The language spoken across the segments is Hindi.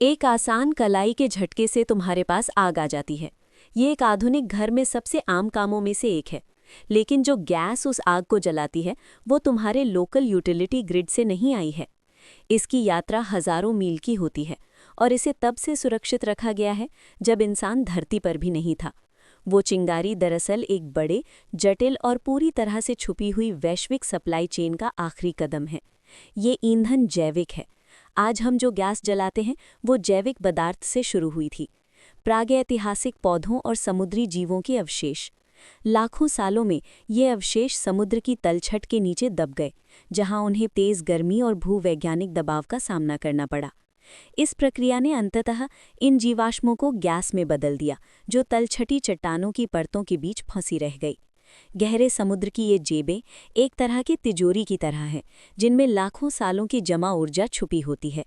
एक आसान कलाई के झटके से तुम्हारे पास आग आ जाती है। ये एक आधुनिक घर में सबसे आम कामों में से एक है। लेकिन जो गैस उस आग को जलाती है वो तुम्हारे लोकल यूटिलिटी ग्रिड से नहीं आई है। इसकी यात्रा हजारों मील की होती है और इसे तब से सुरक्षित रखा गया है जब इंसान धरती पर भी नहीं था। वो चिंगारी दरअसल एक बड़े, जटिल और पूरी तरह से छुपी हुई वैश्विक सप्लाई चेन का आखिरी कदम है। ये ईंधन जैविक है। आज हम जो गैस जलाते हैं वो जैविक पदार्थ से शुरू हुई थी। प्रागैतिहासिक पौधों और समुद्री जीवों के अवशेष। लाखों सालों में ये अवशेष समुद्र की तलछट के नीचे दब गए, जहां उन्हें तेज गर्मी और भूवैज्ञानिक दबाव का सामना करना पड़ा। इस प्रक्रिया ने अंततः इन जीवाश्मों को गैस में बदल दिया, जो तलछटी चट्टानों की परतों के बीच फंसी रह गई। गहरे समुद्र की ये जेबें एक तरह की तिजोरी की तरह हैं, जिनमें लाखों सालों की जमा ऊर्जा छुपी होती है।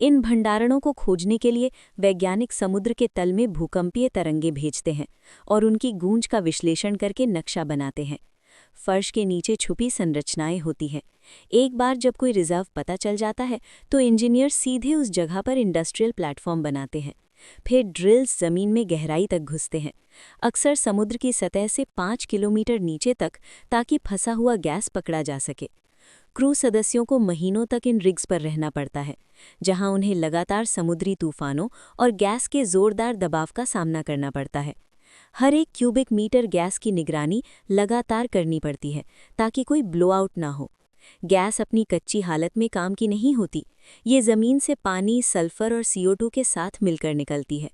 इन भंडारणों को खोजने के लिए वैज्ञानिक समुद्र के तल में भूकंपीय तरंगें भेजते हैं और उनकी गूंज का विश्लेषण करके नक्शा बनाते हैं। फर्श के नीचे छुपी संरचनाएं होती हैं। एक बार जब कोई रिजर्व पता चल जाता है तो इंजीनियर सीधे उस जगह पर इंडस्ट्रियल प्लेटफॉर्म बनाते हैं। फिर ड्रिल्स जमीन में गहराई तक घुसते हैं, अक्सर समुद्र की सतह से 5 किलोमीटर नीचे तक, ताकि फंसा हुआ गैस पकड़ा जा सके। क्रू सदस्यों को महीनों तक इन रिग्स पर रहना पड़ता है, जहां उन्हें लगातार समुद्री तूफानों और गैस के जोरदार दबाव का सामना करना पड़ता है। हर एक क्यूबिक मीटर गैस की निगरानी लगातार करनी पड़ती है ताकि कोई ब्लोआउट ना हो। गैस अपनी कच्ची हालत में काम की नहीं होती। ये ज़मीन से पानी, सल्फर और CO2 के साथ मिलकर निकलती है।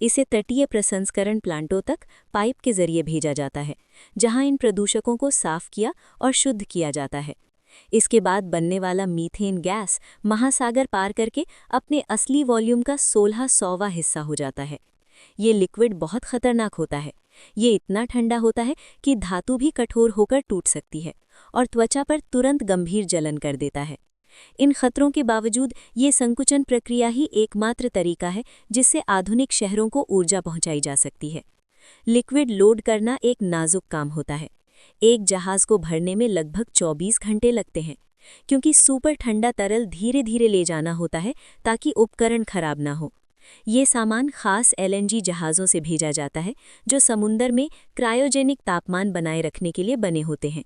इसे तटीय प्रसंस्करण प्लांटों तक पाइप के जरिए भेजा जाता है, जहां इन प्रदूषकों को साफ किया और शुद्ध किया जाता है। इसके बाद बनने वाला मीथेन गैस महासागर पार करके अपने असली वॉल्यूम का 1600वां हिस्सा हो जाता है। ये लिक्विड बहुत खतरनाक होता है। ये इतना ठंडा होता है कि धातु भी कठोर होकर टूट सकती है और त्वचा पर तुरंत गंभीर जलन कर देता है। इन खतरों के बावजूद ये संकुचन प्रक्रिया ही एकमात्र तरीका है जिससे आधुनिक शहरों को ऊर्जा पहुंचाई जा सकती है। लिक्विड लोड करना एक नाजुक काम होता है। एक जहाज को भरने में लगभग 24 घंटे लगते हैं, क्योंकि सुपर ठंडा तरल धीरे धीरे ले जाना होता है ताकि उपकरण खराब ना हो। ये सामान खास LNG जहाज़ों से भेजा जाता है, जो समुंदर में क्रायोजेनिक तापमान बनाए रखने के लिए बने होते हैं।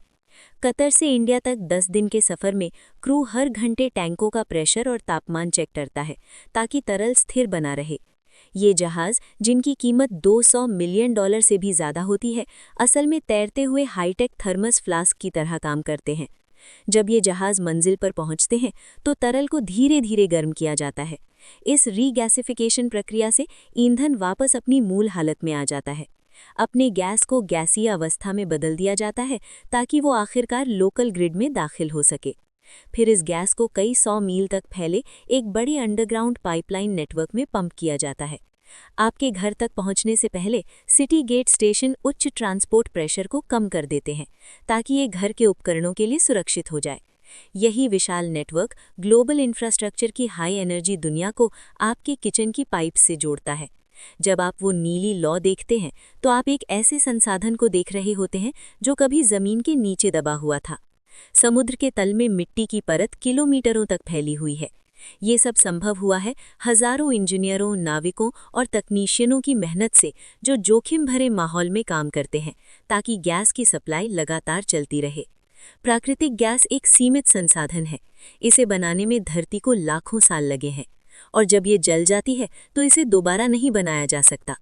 कतर से इंडिया तक 10 दिन के सफ़र में क्रू हर घंटे टैंकों का प्रेशर और तापमान चेक करता है ताकि तरल स्थिर बना रहे। ये जहाज़, जिनकी कीमत $200 मिलियन से भी ज़्यादा होती है, असल में तैरते हुए हाईटेक थर्मस फ्लास्क की तरह काम करते हैं। जब ये जहाज़ मंजिल पर पहुंचते हैं तो तरल को धीरे धीरे गर्म किया जाता है। इस रीगैसिफिकेशन प्रक्रिया से ईंधन वापस अपनी मूल हालत में आ जाता है। अपने गैस को गैसीय अवस्था में बदल दिया जाता है ताकि वो आखिरकार लोकल ग्रिड में दाखिल हो सके। फिर इस गैस को कई 100 मील तक फैले एक बड़े अंडरग्राउंड पाइपलाइन नेटवर्क में पंप किया जाता है। आपके घर तक पहुंचने से पहले सिटी गेट स्टेशन उच्च ट्रांसपोर्ट प्रेशर को कम कर देते हैं ताकि ये घर के उपकरणों के लिए सुरक्षित हो जाए। यही विशाल नेटवर्क ग्लोबल इंफ्रास्ट्रक्चर की हाई एनर्जी दुनिया को आपके किचन की पाइप से जोड़ता है। जब आप वो नीली लौ देखते हैं तो आप एक ऐसे संसाधन को देख रहे होते हैं जो कभी जमीन के नीचे दबा हुआ था। समुद्र के तल में मिट्टी की परत किलोमीटरों तक फैली हुई है। ये सब संभव हुआ है हजारों इंजीनियरों, नाविकों और तकनीशियनों की मेहनत से, जो जोखिम भरे माहौल में काम करते हैं ताकि गैस की सप्लाई लगातार चलती रहे। प्राकृतिक गैस एक सीमित संसाधन है। इसे बनाने में धरती को लाखों साल लगे हैं और जब ये जल जाती है तो इसे दोबारा नहीं बनाया जा सकता।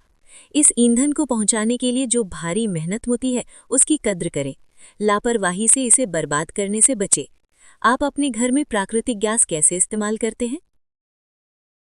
इस ईंधन को पहुंचाने के लिए जो भारी मेहनत होती है उसकी कद्र करें। लापरवाही से इसे बर्बाद करने से बचें। आप अपने घर में प्राकृतिक गैस कैसे इस्तेमाल करते हैं?